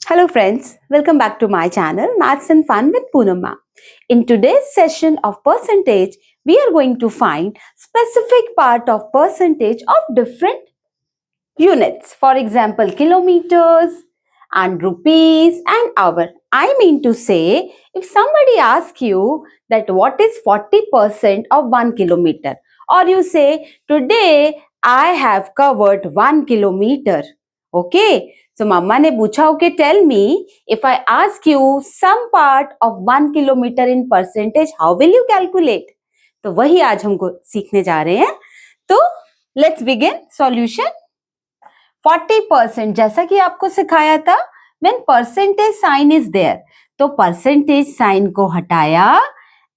Hello friends, welcome back to my channel Maths and Fun with Poonam Ma'am. In today's session of percentage, we are going to find specific part of percentage of different units. For example, kilometers and rupees and hour. I mean to say, if somebody asks you that what is 40% of 1 kilometer, or you say, today I have covered 1 kilometer. Okay, so mama ने पूछा okay, tell me if I ask you some part of 1 kilometer in percentage, how will you calculate? तो वही आज हमको सीखने जा रहे हैं. तो let's begin solution. 40% जैसा कि आपको सिखाया था, when percentage sign is there, तो percentage sign को हटाया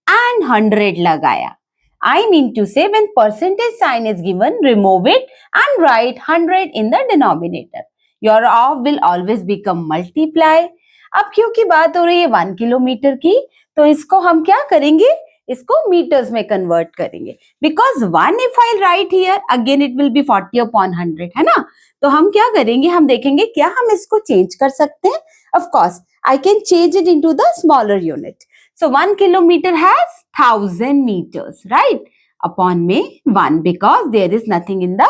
and 100 लगाया. I mean to say when percentage sign is given, remove it and write 100 in the denominator. Your of will always become multiply. अब क्योंकि बात हो रही है 1 किलोमीटर की, तो इसको हम क्या करेंगे? इसको मीटर्स में कन्वर्ट करेंगे. Because 1 if I write here, again it will be 40 upon 100, है ना? तो हम क्या करेंगे? हम देखेंगे क्या हम इसको चेंज कर सकते हैं. Of course, I can change it into the smaller unit. So 1 kilometer has 1000 meters, right? Upon में 1 because there is nothing in the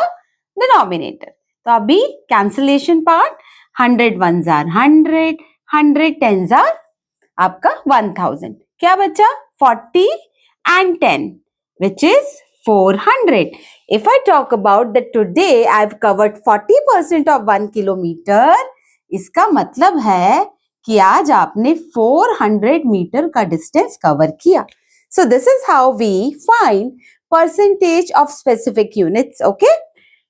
denominator. तो अभी cancellation part, 100 ones are 100, 100 tens are आपका 1000. क्या बचा? 40 and 10, which is 400. If I talk about that today I have covered 40% of 1 kilometer, इसका मतलब है कि आज आपने 400 मीटर का डिस्टेंस कवर किया. So this is how we find percentage of specific units. Okay.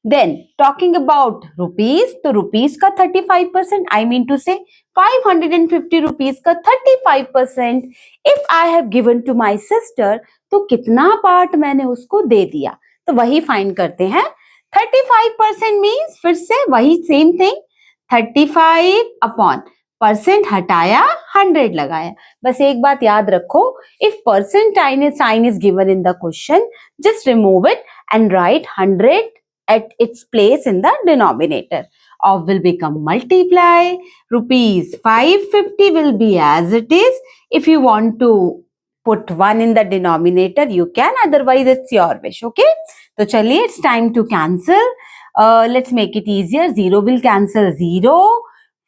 Then talking about rupees, तो rupees का 35%, I mean to say 550 rupees का 35%. If I have given to my sister, तो कितना part मैंने उसको दे दिया, तो वही फाइंड करते हैं. 35% मीन्स फिर से वही सेम थिंग, 35 अपॉन परसेंट हटाया 100 लगाया. बस एक बात याद रखो, if percent sign is given in the question, just remove it and write 100 at its place in the denominator. Of will become multiply. Rupees 550 will be as it is. If you want to put 1 in the denominator, you can. Otherwise, it's your wish. Okay. So, chaliye, it's time to cancel. Let's make it easier. 0 will cancel 0.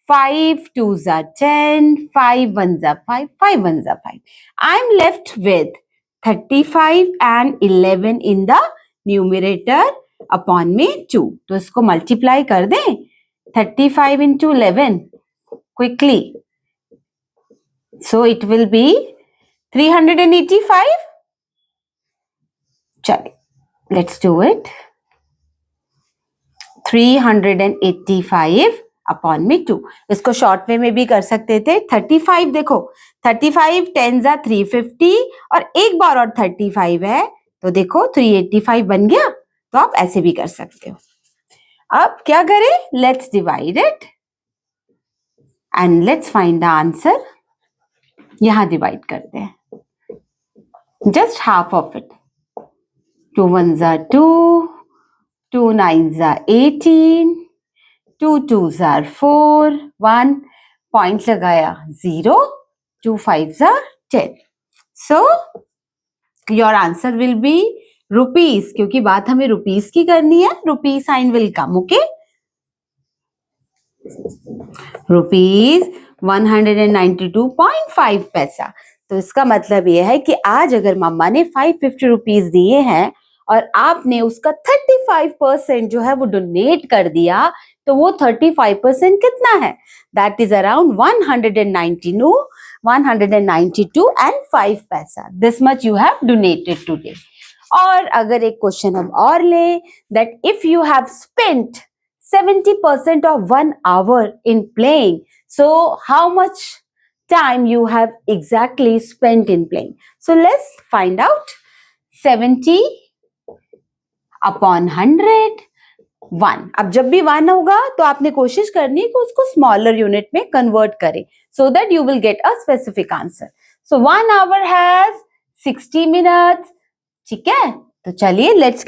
5 2s are 10. 5 1s are 5. 5 1s are 5. I'm left with 35 and 11 in the numerator. Upon में 2. तो इसको multiply कर दें. 35 into 11 quickly. So it will be 385. चलिए, let's do it. 385 upon में 2. इसको short way में भी कर सकते थे. 35 देखो, 35 10s are 350 और एक बार और 35 है, तो देखो 385 बन गया. तो आप ऐसे भी कर सकते हो. अब क्या करें? Let's divide it and let's find the answer. यहां डिवाइड करते हैं, just half of it. 2 1s are 2, 2 9s are 18, 2 2s are 4, 1 point लगाया 0, 2 5s are 10. So your answer will be rupees, क्योंकि बात हमें रुपीस की करनी है. Rupee sign will come. Okay, rupees 192.5 पैसा. तो इसका मतलब यह है कि आज अगर मम्मा ने 550 रुपीस दिए हैं और आपने उसका 35% जो है वो डोनेट कर दिया, तो वो 35% कितना है? दैट इज अराउंड 192 and 5 पैसा. This much you have donated today. और अगर एक क्वेश्चन हम और ले, that if you have spent 70% of 1 hour in playing, so how much time you have exactly spent in playing? So let's find out. 70 upon 100, 1. अब जब भी 1 होगा तो आपने कोशिश करनी है कि उसको स्मॉलर यूनिट में कन्वर्ट करें, so that you will get a specific answer. So 1 hour has 60 minutes. ठीक है, तो चलिए let's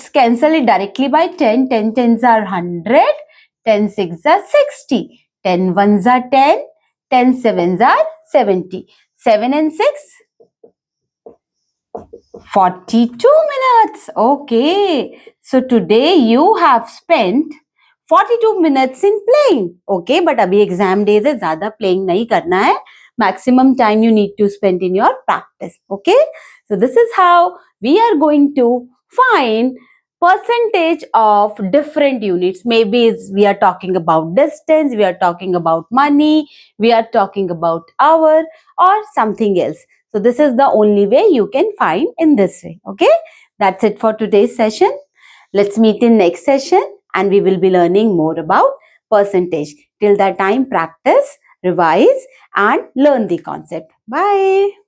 cancel it directly by 10. 10 10s are 100, 10 6s are 60. 10 ones are 10, 10 sevens are 70. 7 and 6, 42 minutes. Okay. So today you have spent 42 minutes in playing. Okay, but abhi exam days है, ज़्यादा playing नहीं करना है. Maximum time you need to spend in your practice. Okay. So this is how we are going to find percentage of different units. Maybe we are talking about distance, we are talking about money, we are talking about hour or something else. So this is the only way you can find in this way. Okay. That's it for today's session. Let's meet in next session and we will be learning more about percentage. Till that time, practice, revise and learn the concept. Bye.